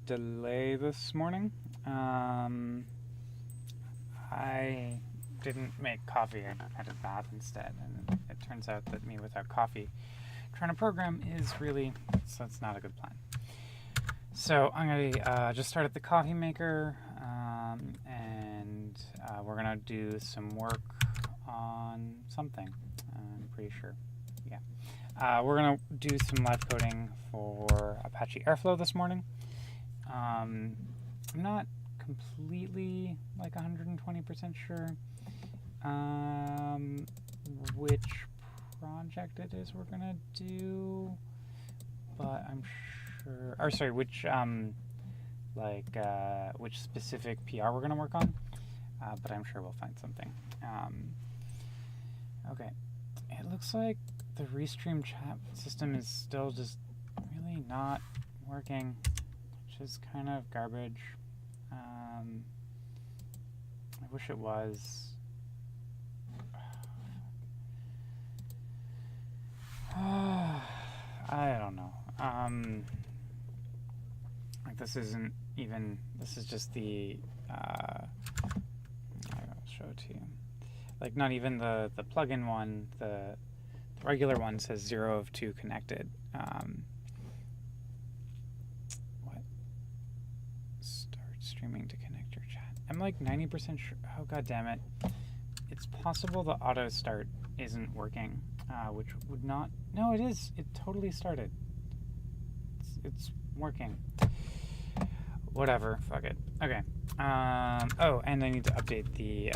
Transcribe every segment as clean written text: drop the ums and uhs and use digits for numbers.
delay this morning. I didn't make coffee. I had a bath instead, and it turns out that me without coffee trying to program is really, so it's not a good plan. So I'm going to just start at the coffee maker, and we're going to do some work on something, I'm pretty sure. Yeah. We're going to do some live coding for Apache Airflow this morning. I'm not completely like 120% sure which project it is we're going to do, but I'm sure, or sorry, which specific PR we're going to work on, but I'm sure we'll find something. Okay, it looks like the Restream chat system is still just really not working, which is kind of garbage. I wish it was. I don't know. Like this isn't even, this is just the, I'll show it to you. Like not even the plugin one, the regular one says 0 of 2 connected. What? Start streaming to connect your chat. I'm like 90% sure, oh god damn it. It's possible the auto start isn't working, which would not, no it is, it totally started. It's working. Whatever, fuck it. Okay. Oh, and I need to update the,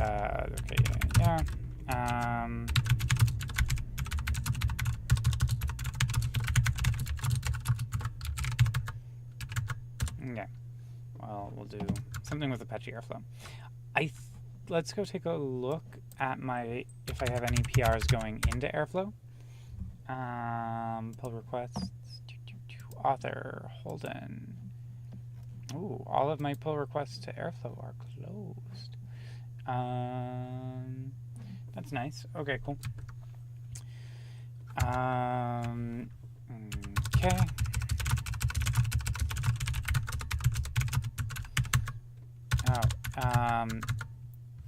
okay, yeah. Okay. Well, we'll do something with Apache Airflow. Let's go take a look at if I have any PRs going into Airflow. Pull requests. Author, Holden. Ooh, all of my pull requests to Airflow are closed. That's nice. Okay, cool. Okay.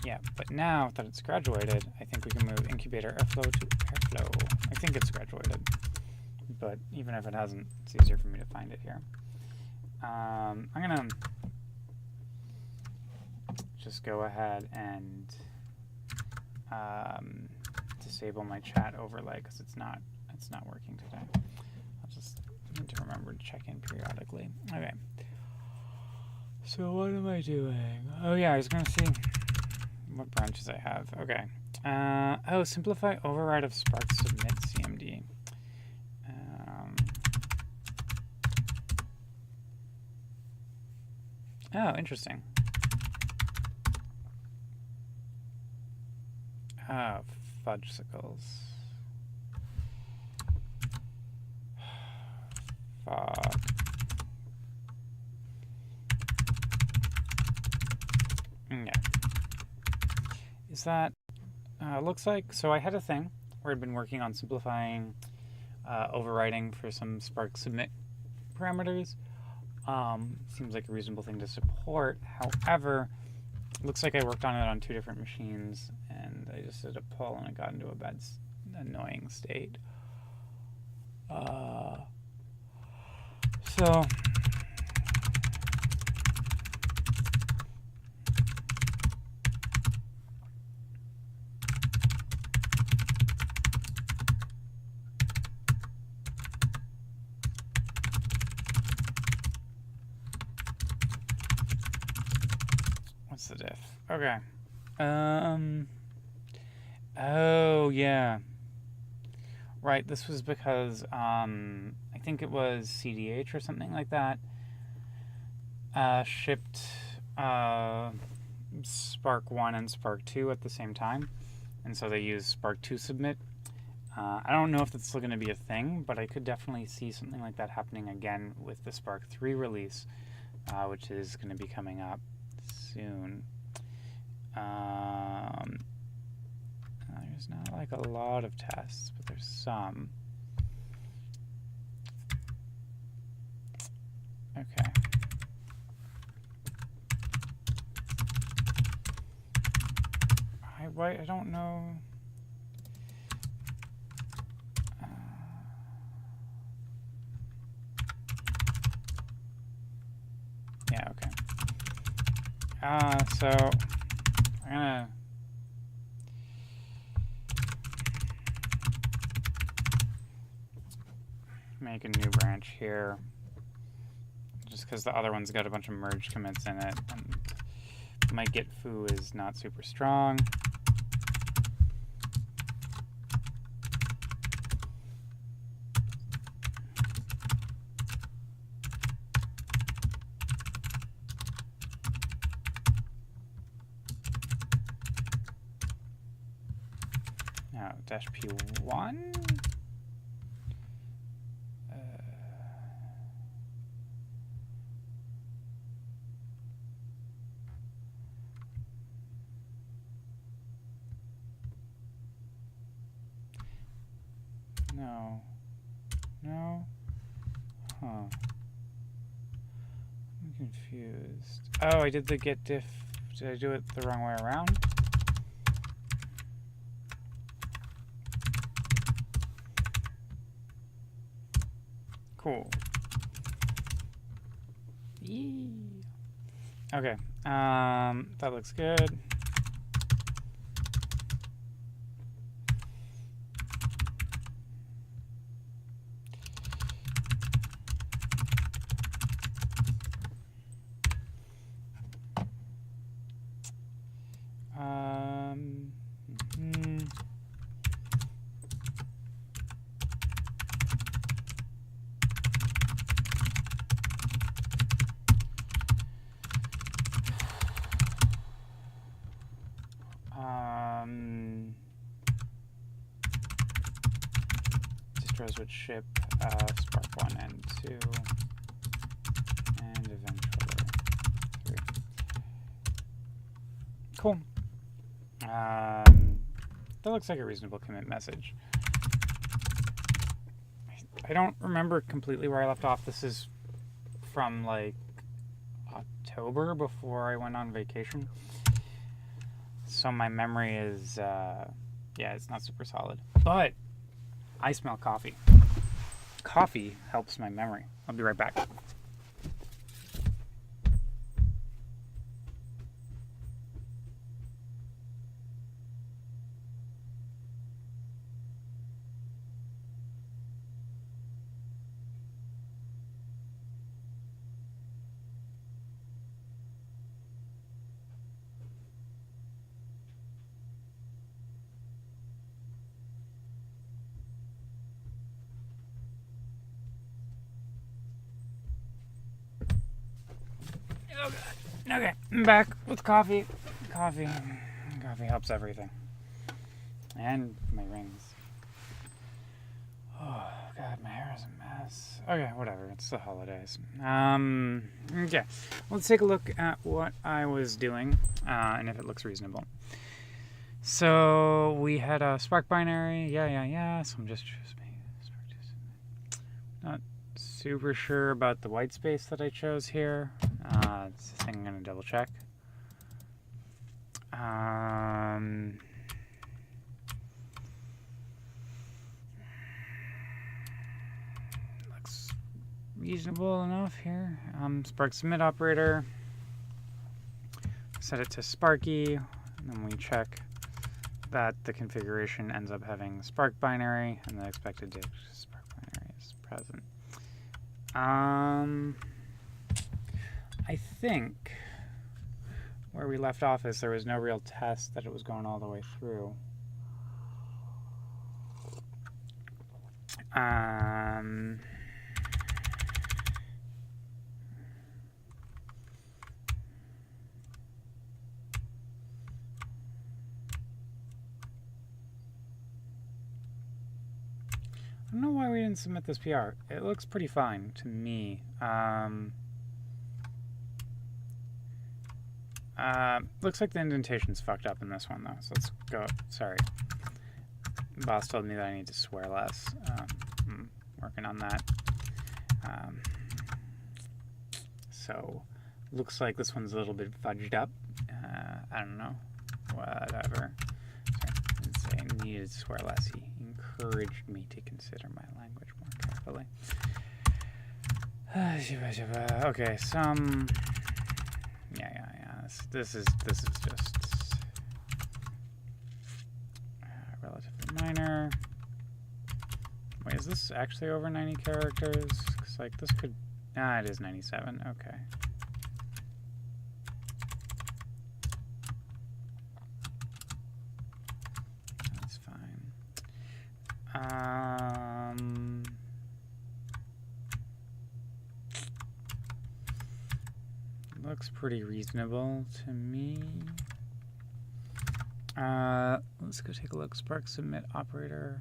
Yeah, but now that it's graduated, I think we can move incubator Airflow to Airflow. I think it's graduated, but even if it hasn't, it's easier for me to find it here. I'm gonna just go ahead and disable my chat overlay because it's not working today. I'll just need to remember to check in periodically. Okay. So what am I doing? Oh yeah, I was gonna see what branches I have. Okay. Oh, simplify override of Spark submit CMD. Oh, interesting. Oh, fudgesicles. Fuck. Yeah. Is that, looks like, so I had a thing where I'd been working on simplifying overriding for some Spark submit parameters. Seems like a reasonable thing to support. However, it looks like I worked on it on 2 different machines, and I just did a pull and it got into a bad, annoying state. So what's the diff? Okay. Oh yeah. Right, this was because I think it was CDH or something like that shipped Spark 1 and Spark 2 at the same time, and so they used Spark 2 submit. I don't know if that's still going to be a thing, but I could definitely see something like that happening again with the Spark 3 release, which is going to be coming up soon. There's not like a lot of tests, but there's some. Okay. why I don't know. Yeah, okay. So I'm gonna make a new branch here, just because the other one's got a bunch of merge commits in it, and my git foo is not super strong. Now dash p1. No. No? Huh. I'm confused. Oh, I did the get diff. Did I do it the wrong way around? Cool. Yee. Okay. That looks good. Distros would ship Spark 1 and 2, and eventually 3. Cool. That looks like a reasonable commit message. I don't remember completely where I left off. This is from like October, before I went on vacation. So my memory is, yeah, it's not super solid. But I smell coffee. Coffee helps my memory. I'll be right back. Oh God. Okay, I'm back with coffee. Coffee helps everything. And my rings. Oh God, my hair is a mess. Okay, whatever. It's the holidays. Okay, let's take a look at what I was doing, and if it looks reasonable. So we had a Spark binary. Yeah. So I'm just not super sure about the white space that I chose here. It's the thing I'm going to double check. Looks reasonable enough here. Spark submit operator. Set it to Sparky, and then we check that the configuration ends up having Spark binary, and the expected date Spark binary is present. I think where we left off is there was no real test that it was going all the way through. I don't know why we didn't submit this PR. It looks pretty fine to me. Looks like the indentation's fucked up in this one, though. So let's go. Sorry. Boss told me that I need to swear less. I'm working on that. So looks like this one's a little bit fudged up. I don't know. Whatever. Okay, needed to swear less. He encouraged me to consider my language more carefully. Okay, some. Yeah. This is just relatively minor. Wait, is this actually over 90 characters? Because like this could. It is 97. Okay. That's fine. Looks pretty reasonable to me. Let's go take a look. Spark submit operator.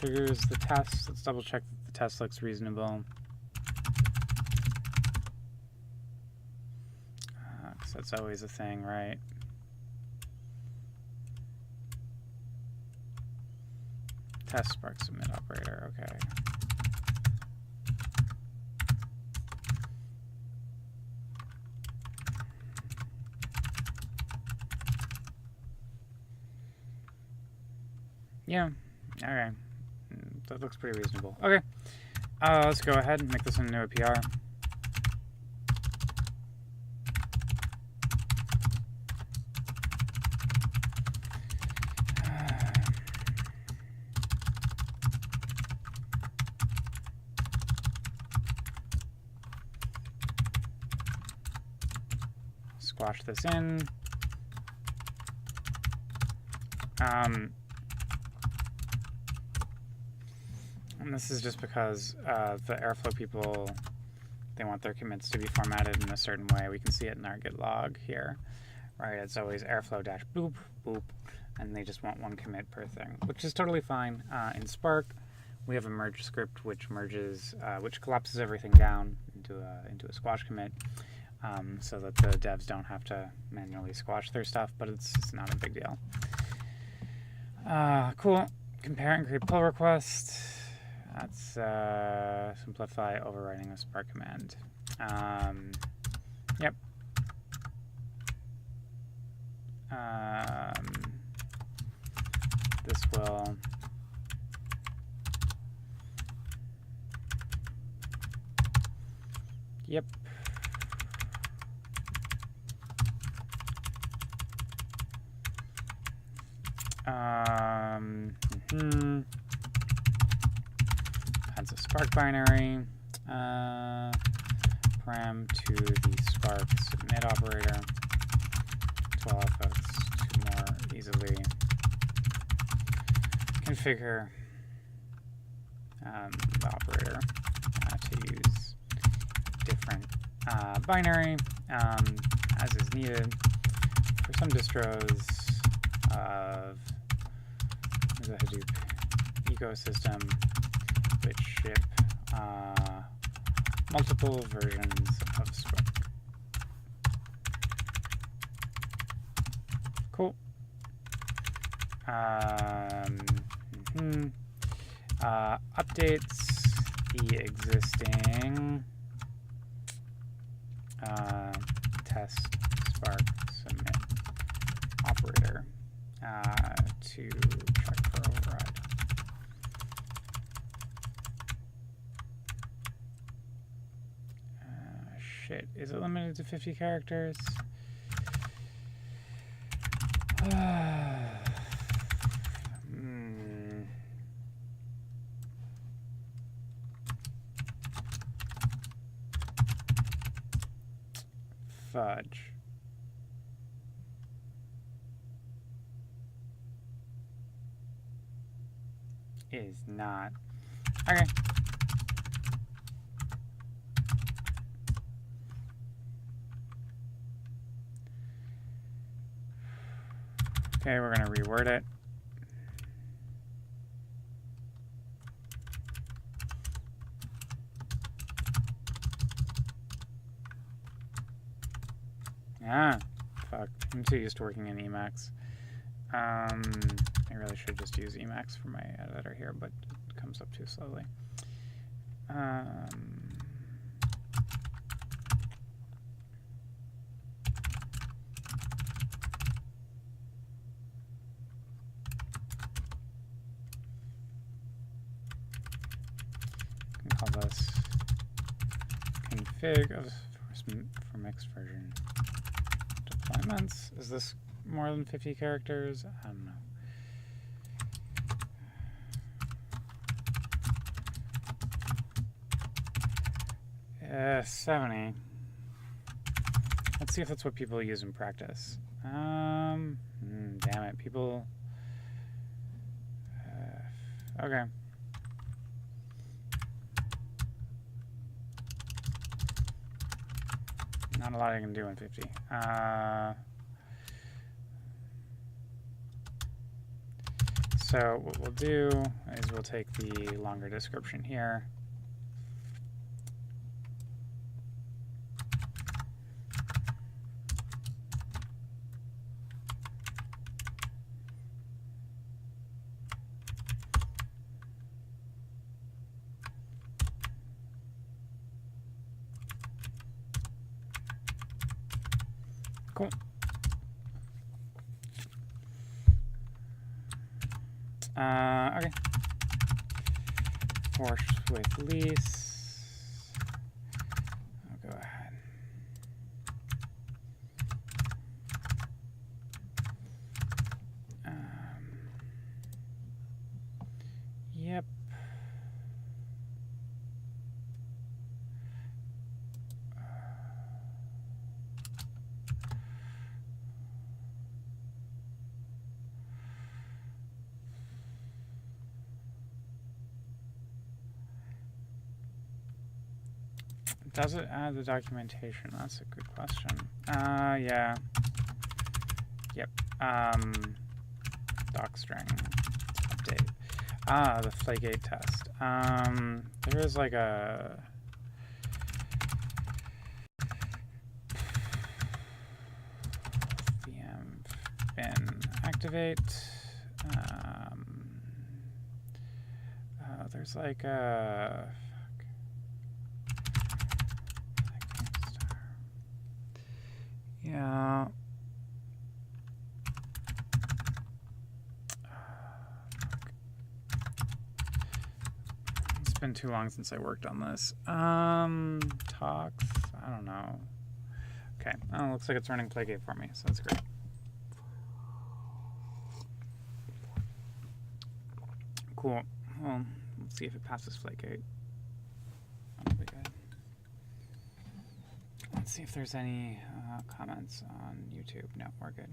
Here's the test. Let's double check that the test looks reasonable. Because that's always a thing, right? Test spark submit operator. Okay. Yeah, okay. That looks pretty reasonable. Okay, let's go ahead and make this into a PR. Squash this in. And this is just because the Airflow people, they want their commits to be formatted in a certain way. We can see it in our git log here, right? It's always airflow-boop, boop, and they just want one commit per thing, which is totally fine. In Spark, we have a merge script which merges, which collapses everything down into a squash commit, so that the devs don't have to manually squash their stuff, but it's not a big deal. Cool. Compare and create pull request. That's simplify overriding a Spark command. Yep. This will yep. Adds a Spark binary, param to the Spark submit operator to allow folks to more easily configure the operator to use different binary as is needed for some distros of the Hadoop ecosystem, which ship multiple versions of Spark. Cool. Updates the existing test Spark submit operator to check for override. Shit, is it limited to 50 characters? Fudge. Is not. Okay. Okay, we're going to reword it. Ah, fuck. I'm too used to working in Emacs. I really should just use Emacs for my editor here, but it comes up too slowly. call this config of for mixed version deployments. Is this more than 50 characters? I don't know. 70. Let's see if that's what people use in practice. Damn it, people. Okay. Not a lot I can do in 50. So what we'll do is we'll take the longer description here. Cool. Okay. Force with lease. I'll go ahead. Yep. Does it add the documentation? That's a good question. Yeah. Yep. Docstring update. The Flagate test. There is like a VM bin activate. There's like a yeah. It's been too long since I worked on this. Talks. I don't know. Okay. Oh, looks like it's running Playgate for me, so that's great. Cool. Well, let's see if it passes Flagate. That'll be good. Let's see if there's any comments on YouTube. No, we're good.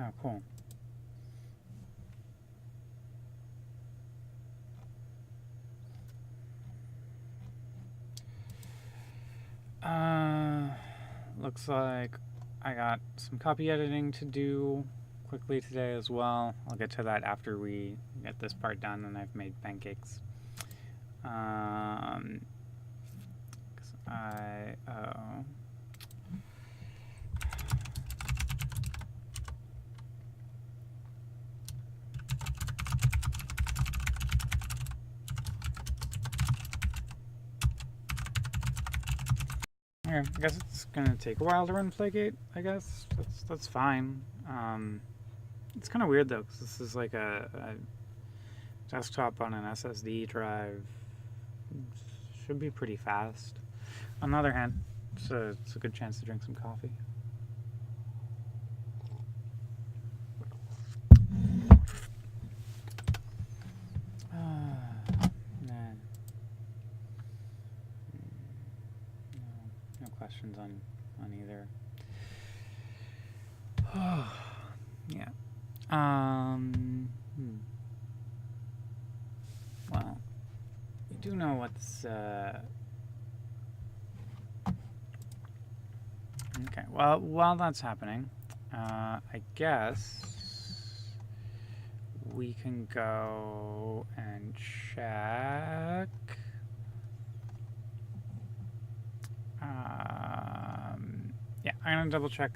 Oh, cool. Looks like I got some copy editing to do quickly today as well. I'll get to that after we get this part done and I've made pancakes. I guess it's gonna take a while to run Playgate. I guess that's fine. It's kind of weird though, because this is like a desktop on an SSD drive. Should be pretty fast. On the other hand, it's a good chance to drink some coffee. Questions on either. Yeah. Well, you do know what's okay. Well, while that's happening, I guess we can go and check. Yeah, I'm gonna double check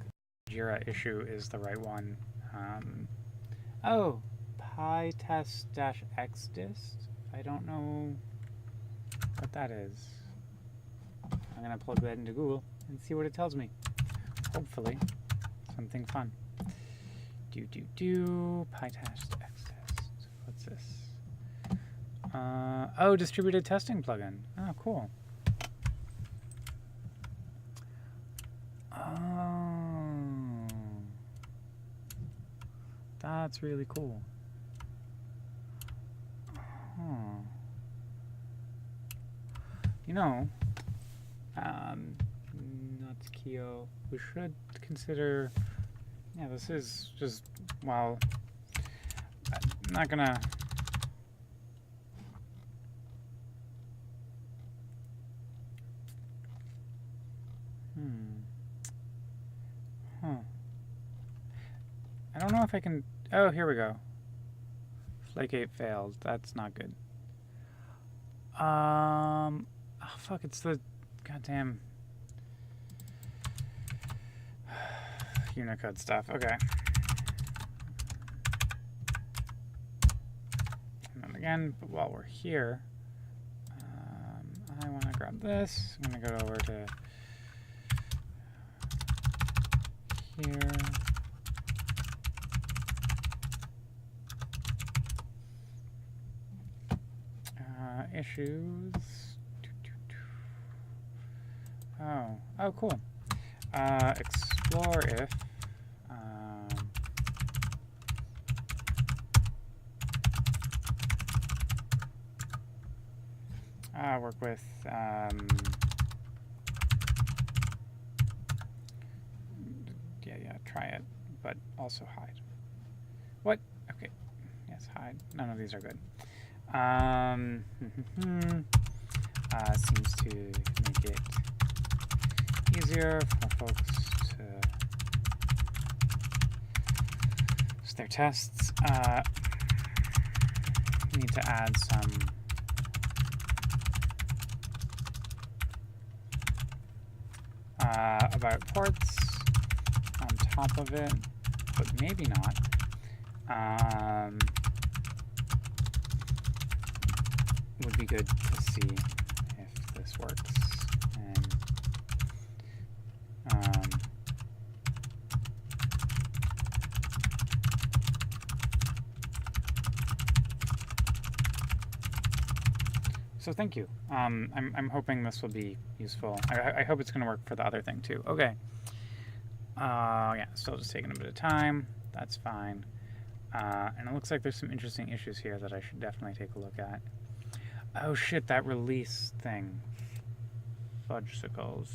Jira issue is the right one. Oh, pytest-xdist. I don't know what that is. I'm gonna plug that into Google and see what it tells me. Hopefully, something fun. Pytest-xdist. What's this? Oh, distributed testing plugin. Oh, cool. Oh, that's really cool. Huh. You know, nuts Keo, we should consider. Yeah, this is just, well, I'm not gonna. Huh. I don't know if I can. Oh, here we go. Flake8 failed. That's not good. Oh, fuck, it's the goddamn Unicode stuff. Okay. And then again, but while we're here, I want to grab this. I'm going to go over to here. Issues. Oh, cool. Explore if work with yeah, try it, but also hide. What? Okay. Yes, hide. None of these are good. Seems to make it easier for folks to use their tests. Need to add some about ports on top of it, but maybe not. Would be good to see if this works. And so thank you. I'm hoping this will be useful. I hope it's going to work for the other thing too. Okay. Yeah, still just taking a bit of time. That's fine. And it looks like there's some interesting issues here that I should definitely take a look at. Oh shit, that release thing. Fudgesicles.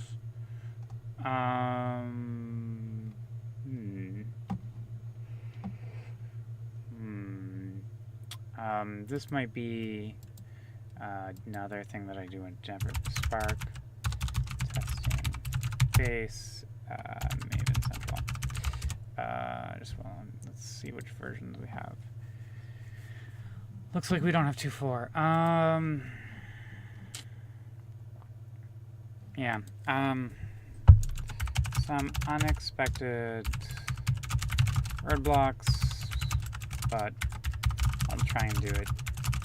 This might be another thing that I do in Spark. Testing base, Maven Central. Let's see which versions we have. Looks like we don't have 2.4. Yeah. Some unexpected roadblocks, but I'll try and do it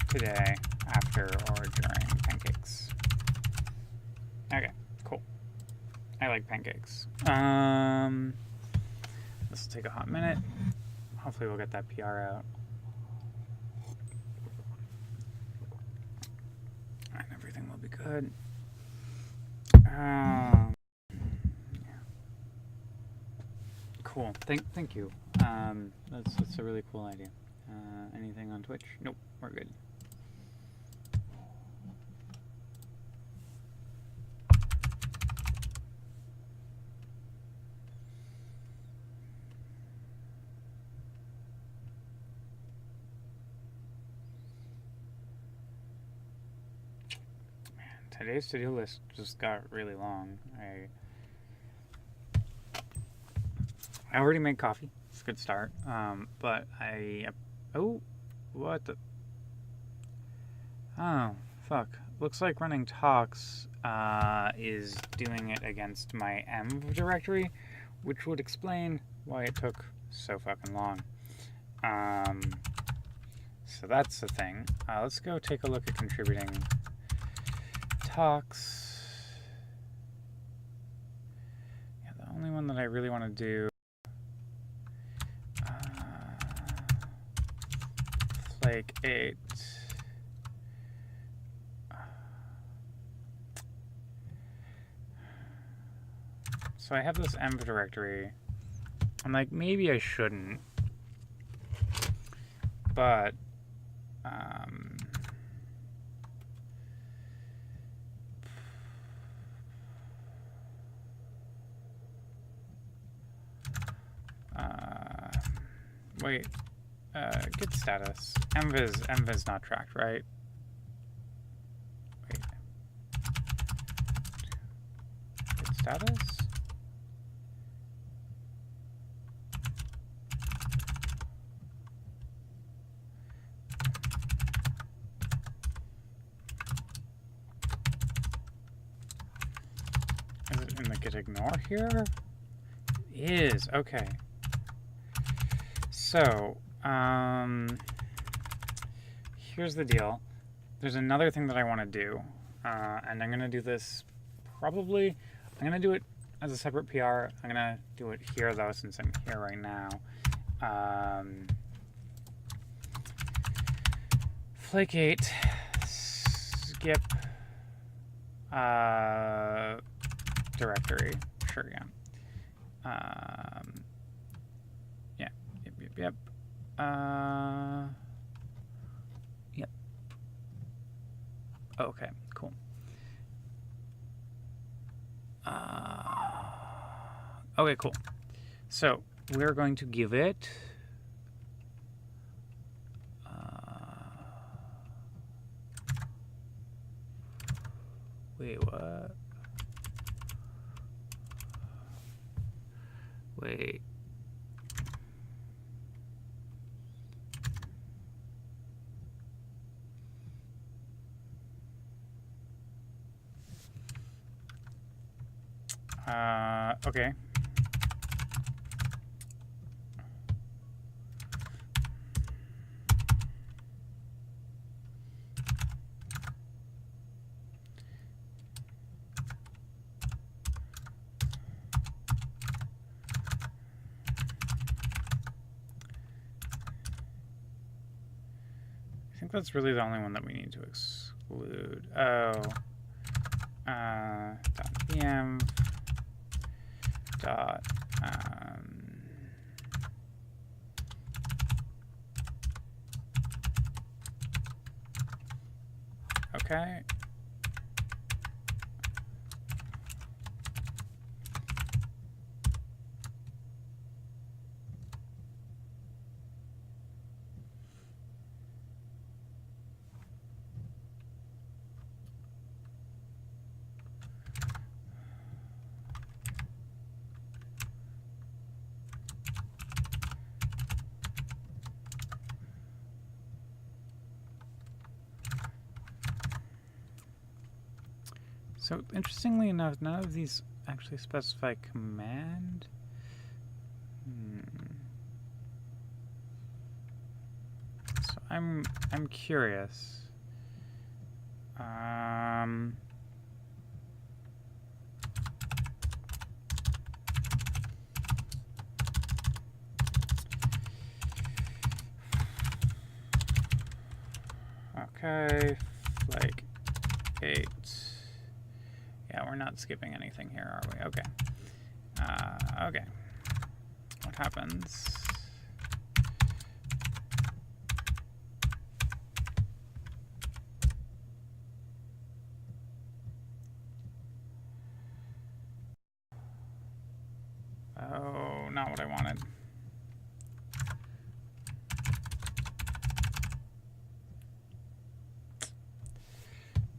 today, after, or during pancakes. Okay, cool. I like pancakes. This will take a hot minute. Hopefully we'll get that PR out. And everything will be good. Yeah. Cool. Thank you. That's a really cool idea. Anything on Twitch? Nope, we're good. Today's to-do list just got really long. I already made coffee. It's a good start. But oh, What the? Oh, fuck. Looks like running talks is doing it against my env directory, which would explain why it took so fucking long. So that's the thing. Let's go take a look at contributing talks. Yeah, the only one that I really want to do Flake 8. So I have this env directory. I'm like, maybe I shouldn't. But wait, git status. Env is not tracked, right? Wait. Git status? Is it in the git ignore here? It is, okay. So, here's the deal. There's another thing that I want to do, and I'm going to do this probably, I'm going to do it as a separate PR. I'm going to do it here, though, since I'm here right now. Flake 8, skip, directory, sure, yeah. Yep. Yep. Okay, cool. Okay, cool. So we're going to give it wait, what? Wait. Okay. I think that's really the only one that we need to exclude. Oh. .vm dot okay. So interestingly enough, none of these actually specify command. So I'm curious. Okay, like 8. Yeah, we're not skipping anything here, are we? Okay. Okay. What happens? Oh, not what I wanted.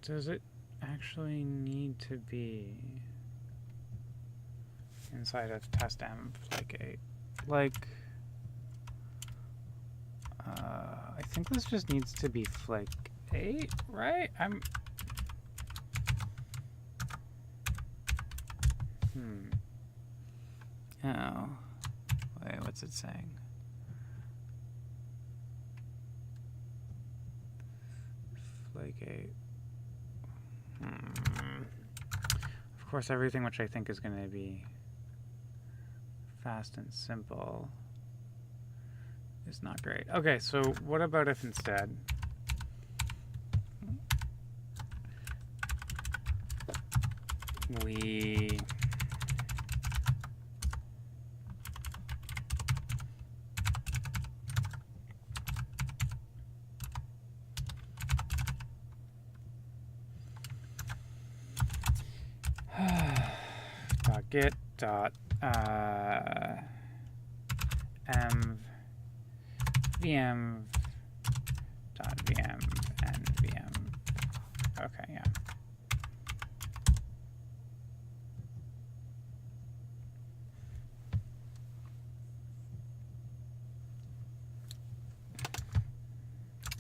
Does it actually need to be inside of test env like 8? Like, I think this just needs to be flake 8, right? Oh. Wait, what's it saying? Flake 8. Of course, everything which I think is going to be fast and simple is not great. Okay, so what about if instead we get dot VM dot VM and VM. Okay, yeah.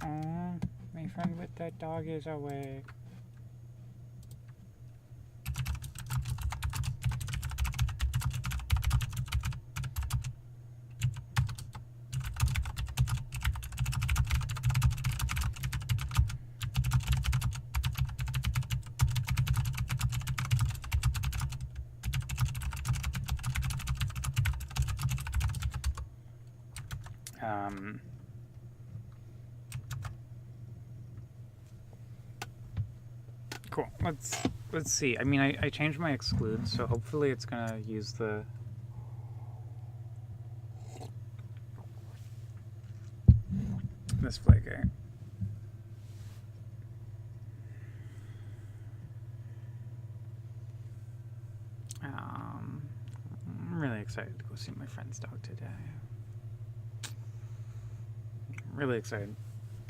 Oh, my friend with that dog is awake. Cool. Let's see. I mean, I changed my exclude, so hopefully it's gonna use this flaker. I'm really excited to go see my friend's dog today. I'm really excited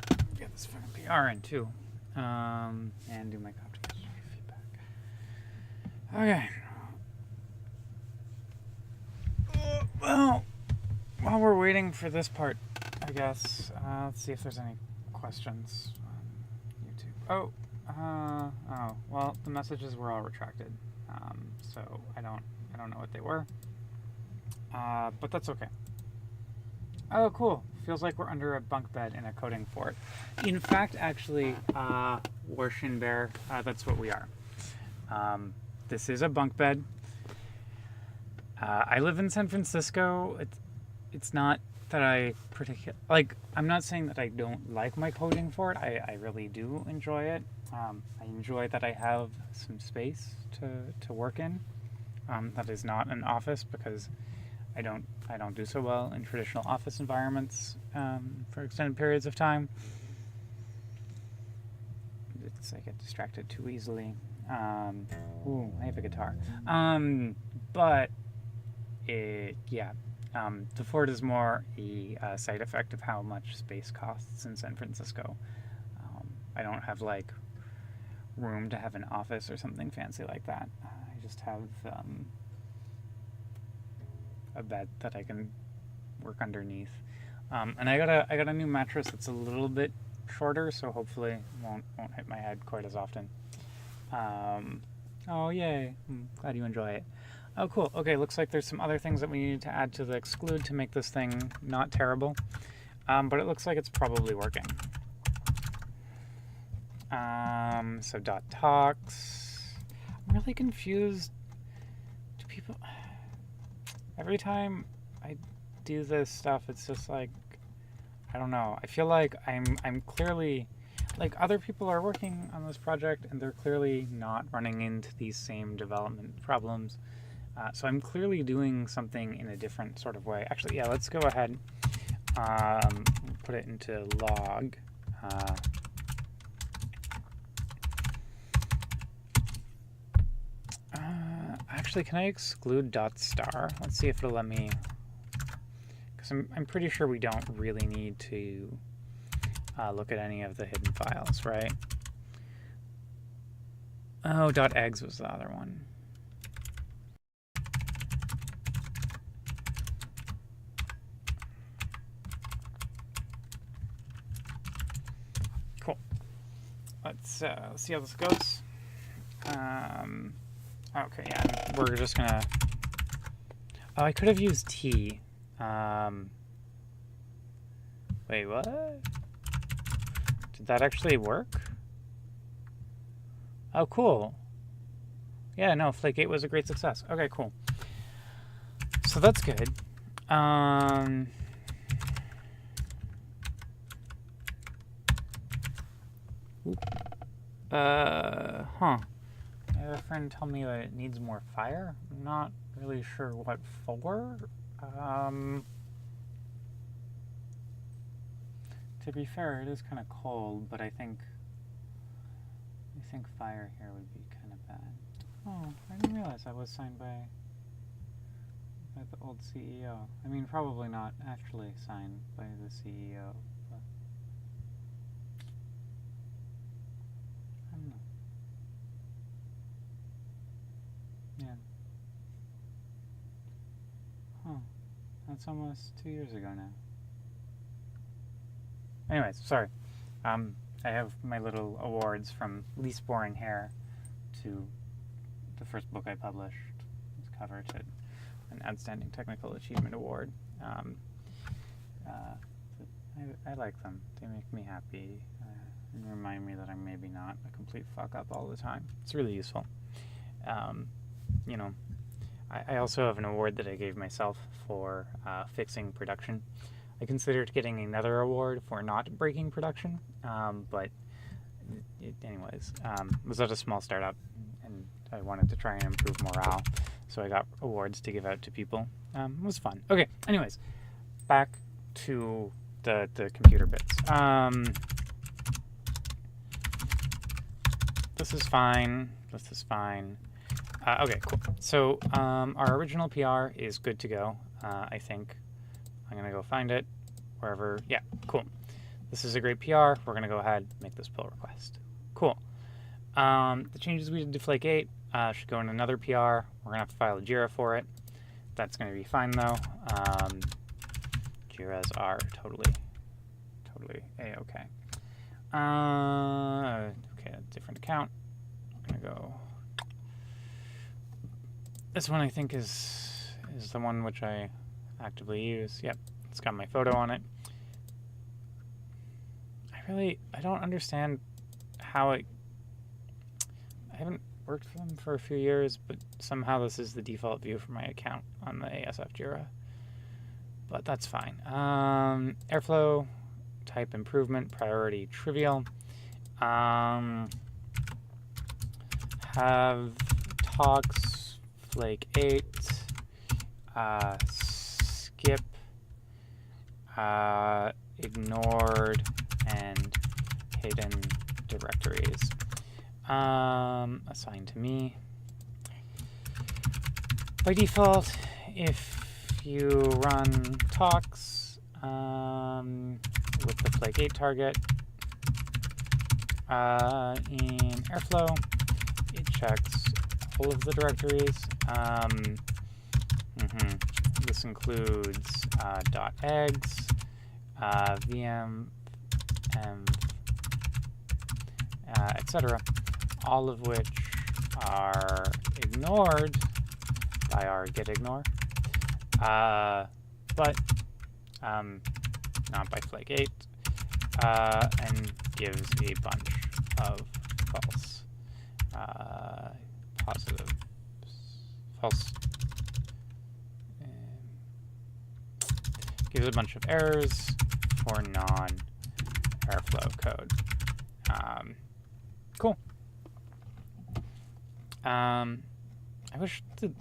to get this fucking PR in too. And do my copy feedback. Okay. Well, while we're waiting for this part, I guess, let's see if there's any questions on YouTube. Oh, well, the messages were all retracted, so I don't know what they were, but that's okay. Oh, cool. Feels like we're under a bunk bed in a coding fort. In fact, actually, Warshin Bear, that's what we are. This is a bunk bed. I live in San Francisco. It's not that I I'm not saying that I don't like my coding fort. I really do enjoy it. I enjoy that I have some space to work in. That is not an office because I don't do so well in traditional office environments for extended periods of time. I get distracted too easily. Ooh, I have a guitar. But the fort is more a side effect of how much space costs in San Francisco. I don't have like room to have an office or something fancy like that. I just have a bed that I can work underneath, and I got a new mattress that's a little bit shorter, so hopefully won't hit my head quite as often. Oh yay! I'm glad you enjoy it. Oh cool. Okay, looks like there's some other things that we need to add to the exclude to make this thing not terrible, but it looks like it's probably working. So .talks. I'm really confused. Do people? Every time I do this stuff, it's just like, I don't know. I feel like I'm clearly, like other people are working on this project and they're clearly not running into these same development problems. So I'm clearly doing something in a different sort of way. Actually, yeah, let's go ahead, put it into log. Actually, can I exclude .star? Let's see if it'll let me, because I'm pretty sure we don't really need to look at any of the hidden files, right? Oh, .eggs was the other one. let's see how this goes. Okay, yeah, we're just gonna... Oh, I could have used T. Wait, what? Did that actually work? Oh, cool. Yeah, no, Flake 8 was a great success. Okay, cool. So that's good. Huh. I have a friend tell me that it needs more fire. I'm not really sure what for. To be fair, it is kind of cold, but I think fire here would be kind of bad. Oh, I didn't realize I was signed by the old CEO. I mean, probably not actually signed by the CEO, but I don't know. Yeah. Huh. That's almost 2 years ago now. Anyways, sorry. I have my little awards from least boring hair to the first book I published. It's cover to an outstanding technical achievement award. I like them. They make me happy and remind me that I'm maybe not a complete fuck up all the time. It's really useful. You know, I also have an award that I gave myself for fixing production. I considered getting another award for not breaking production, but anyways, was at a small startup, and I wanted to try and improve morale, so I got awards to give out to people. It was fun. Okay, anyways, back to the computer bits. This is fine. This is fine. Okay, cool. So our original PR is good to go, I think. I'm going to go find it wherever. Yeah, cool. This is a great PR. We're going to go ahead and make this pull request. Cool. The changes we did to Flake 8 should go in another PR. We're going to have to file a JIRA for it. That's going to be fine, though. JIRAs are totally A-okay. Okay, a different account. I'm going to go... This one, I think, is the one which I actively use. Yep, it's got my photo on it. I don't understand how I haven't worked for them for a few years, but somehow this is the default view for my account on the ASF JIRA. But that's fine. Airflow, type improvement, priority trivial. Have talks, Flake 8, skip, ignored, and hidden directories. Assigned to me. By default, if you run talks with the Flake 8 target in Airflow, it checks all of the directories. This includes .eggs, VM, etc., all of which are ignored by our gitignore, but not by Flake 8, and gives a bunch of false gives a bunch of errors for non-Airflow code. Cool. I wish the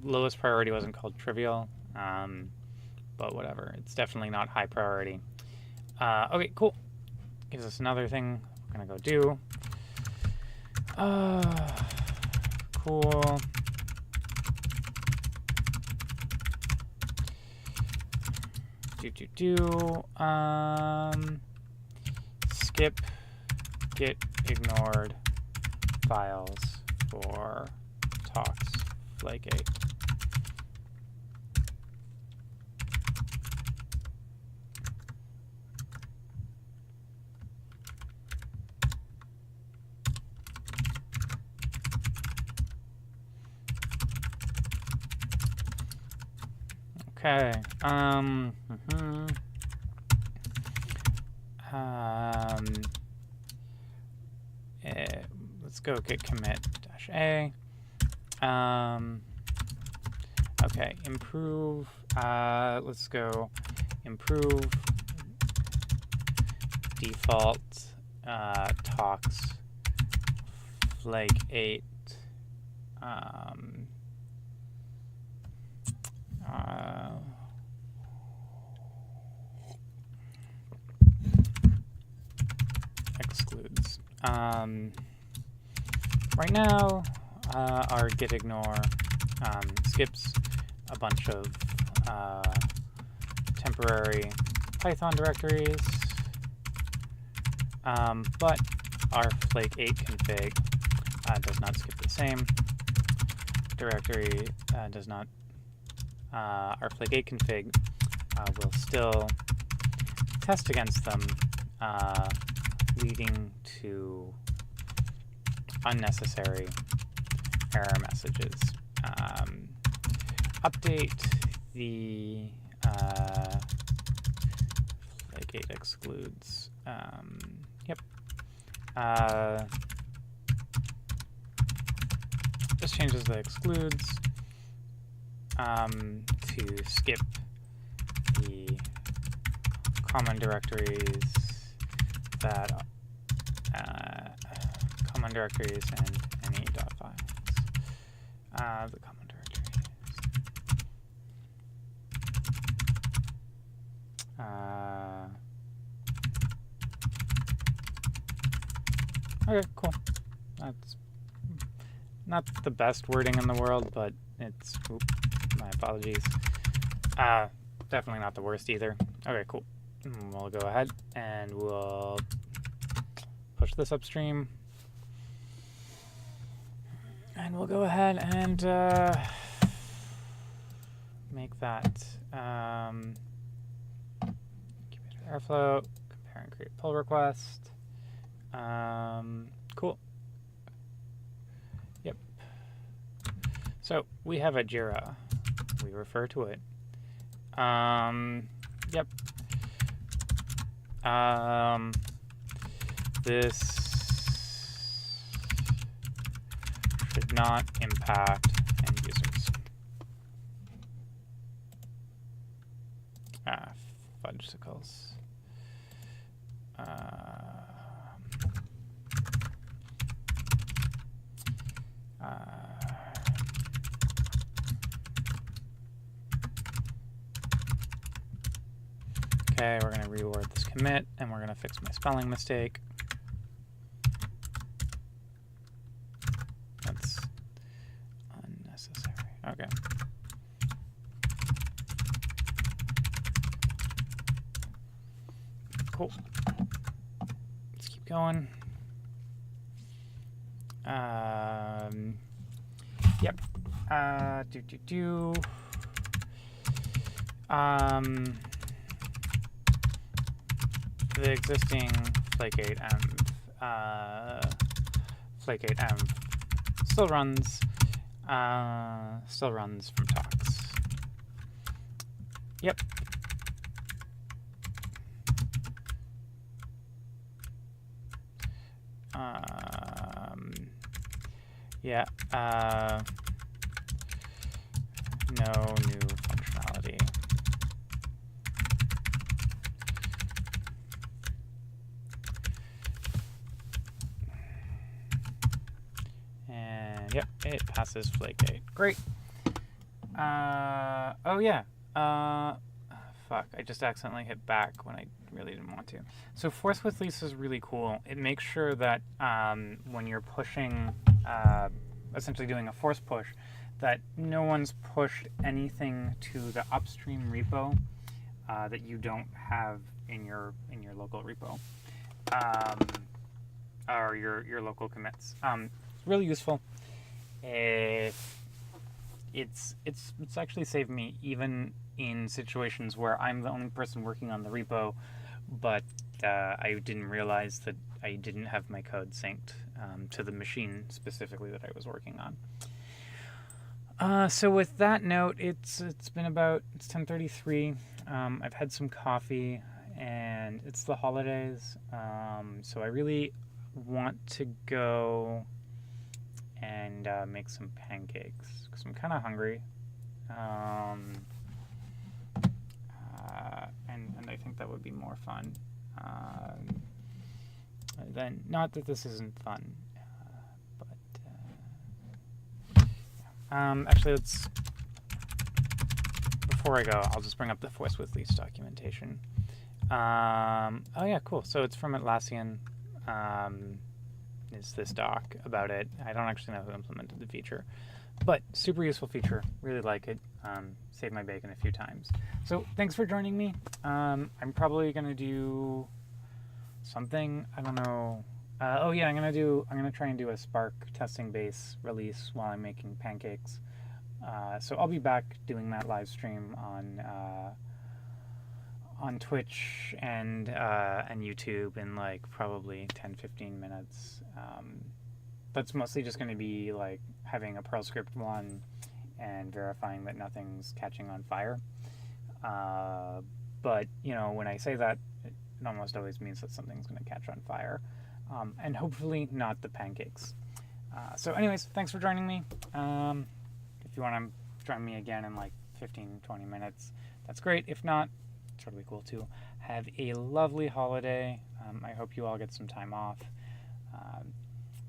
lowest priority wasn't called trivial, but whatever. It's definitely not high priority. Okay, cool. Gives us another thing we're gonna go do. Cool. Skip get ignored files for talks Flake 8. Okay. Let's go git commit -a. Okay, improve. Let's go improve default talks flag 8. Excludes. Right now, our git ignore skips a bunch of temporary Python directories, but our flake 8 config does not skip the same directory. Does not. Our flake 8 config will still test against them, leading to unnecessary error messages. Update the flake 8 excludes. Yep. This changes the excludes to skip the common directories that common directories and any .files. The common directories. Okay, cool. That's not the best wording in the world, but it's, my apologies. Definitely not the worst either. Okay, cool. We'll go ahead and we'll push this upstream. And we'll go ahead and make that Airflow, compare and create pull request. Cool. Yep. So we have a Jira. We refer to it. Yep. This should not impact end users. Fudgesicles. Okay, we're going to reword this commit, and we're going to fix my spelling mistake. That's unnecessary. Okay. Cool. Let's keep going. Yep. The existing flake 8env still runs from talks. Yep. Yeah. No new functionality. And yep, it passes flake 8. Great. Oh yeah. Fuck, I just accidentally hit back when I really didn't want to. So force with lease is really cool. It makes sure that when you're pushing, essentially doing a force push, that no one's pushed anything to the upstream repo that you don't have in your local repo, or your local commits. Really useful. It's actually saved me even in situations where I'm the only person working on the repo, but I didn't realize that I didn't have my code synced to the machine specifically that I was working on. So with that note, it's been about, it's 10:33. I've had some coffee, and it's the holidays. So I really want to go and make some pancakes because I'm kind of hungry. Um, and I think that would be more fun. Then, not that this isn't fun, but actually, before I go, I'll just bring up the Force with Least documentation. Oh yeah, cool. So it's from Atlassian. Is this doc about it? I don't actually know who implemented the feature, but super useful feature. Really like it. Saved my bacon a few times. So thanks for joining me. I'm probably gonna do something. I don't know. Oh yeah, I'm gonna try and do a Spark testing base release while I'm making pancakes. So I'll be back doing that live stream on Twitch and YouTube in like probably 10-15 minutes. That's mostly just going to be like having a Perl script one and verifying that nothing's catching on fire. But when I say that, it almost always means that something's going to catch on fire, and hopefully not the pancakes. So anyways, thanks for joining me. If you want to join me again in like 15-20 minutes, that's great. If not, it's totally cool too. Have a lovely holiday. I hope you all get some time off.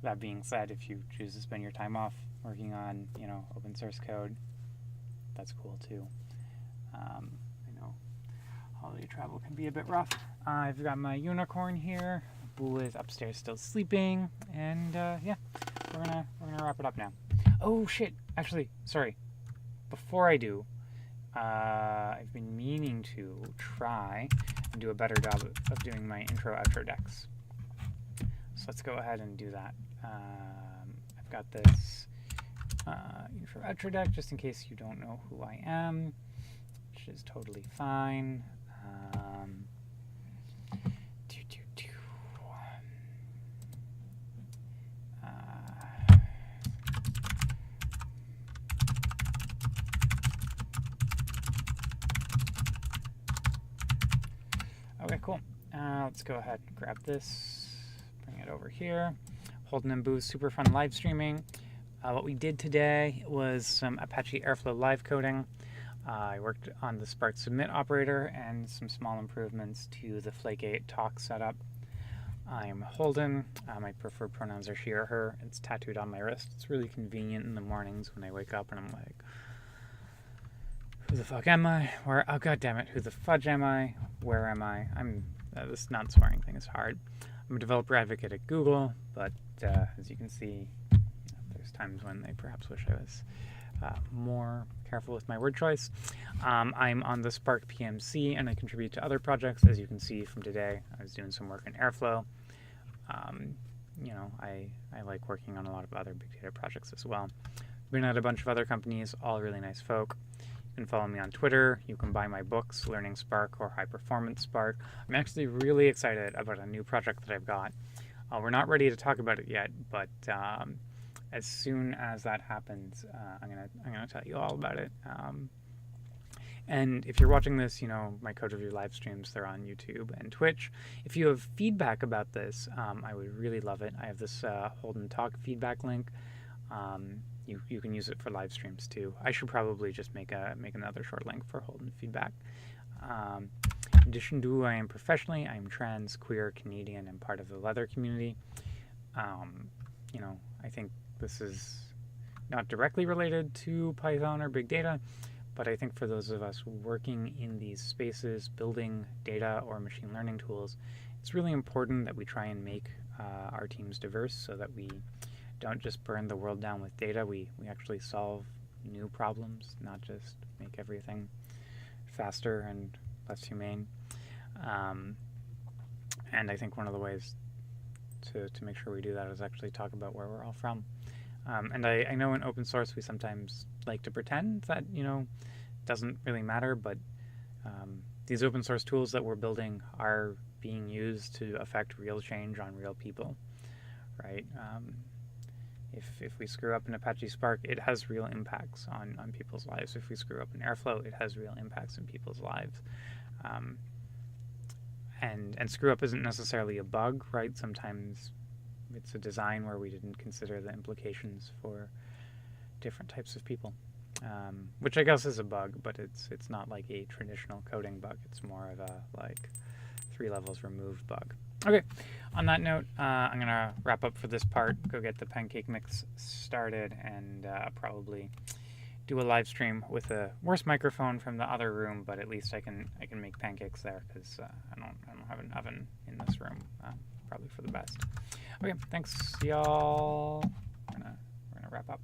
That being said, if you choose to spend your time off working on, open source code, that's cool too. I know holiday travel can be a bit rough. I've got my unicorn here. Boo is upstairs still sleeping, and yeah, we're gonna wrap it up now. Oh shit! Actually, sorry. Before I do, I've been meaning to try and do a better job of doing my intro-outro decks. So let's go ahead and do that. I've got this intro-outro deck just in case you don't know who I am, which is totally fine. Okay, cool. Let's go ahead and grab this, bring it over here. Holden and Boo's super fun live streaming. What we did today was some Apache Airflow live coding. I worked on the Spark submit operator and some small improvements to the Flake8 talk setup. I'm Holden. My preferred pronouns are she or her. It's tattooed on my wrist. It's really convenient in the mornings when I wake up and I'm like, who the fuck am I? Oh god damn it, who the fudge am I? Where am I? This not swearing thing is hard. I'm a developer advocate at Google, but as you can see, there's times when I perhaps wish I was more careful with my word choice. I'm on the Spark PMC and I contribute to other projects. As you can see from today, I was doing some work in Airflow. I like working on a lot of other big data projects as well. Been at a bunch of other companies, all really nice folk. You can follow me on Twitter. You can buy my books, Learning Spark or High Performance Spark. I'm actually really excited about a new project that I've got. We're not ready to talk about it yet, but as soon as that happens, I'm gonna tell you all about it. And if you're watching this, my code review live streams, they're on YouTube and Twitch. If you have feedback about this, I would really love it. I have this Holden Talk feedback link. You can use it for live streams too. I should probably just make another short link for Holden feedback. In addition to who I am professionally, I am trans, queer, Canadian, and part of the leather community. I think this is not directly related to Python or big data, but I think for those of us working in these spaces, building data or machine learning tools, it's really important that we try and make our teams diverse so that we don't just burn the world down with data. We actually solve new problems, not just make everything faster and less humane. And I think one of the ways to make sure we do that is actually talk about where we're all from. And I know in open source we sometimes like to pretend that, doesn't really matter, but these open source tools that we're building are being used to affect real change on real people, right? If we screw up in Apache Spark, it has real impacts on people's lives. If we screw up in Airflow, it has real impacts in people's lives. And screw up isn't necessarily a bug, right? Sometimes it's a design where we didn't consider the implications for different types of people, which I guess is a bug, but it's not like a traditional coding bug. It's more of a like 3 levels removed bug. Okay, on that note, I'm going to wrap up for this part, go get the pancake mix started, and probably do a live stream with a worse microphone from the other room, but at least I can make pancakes there, because I don't have an oven in this room. Probably for the best. Okay, thanks y'all. We're gonna wrap up.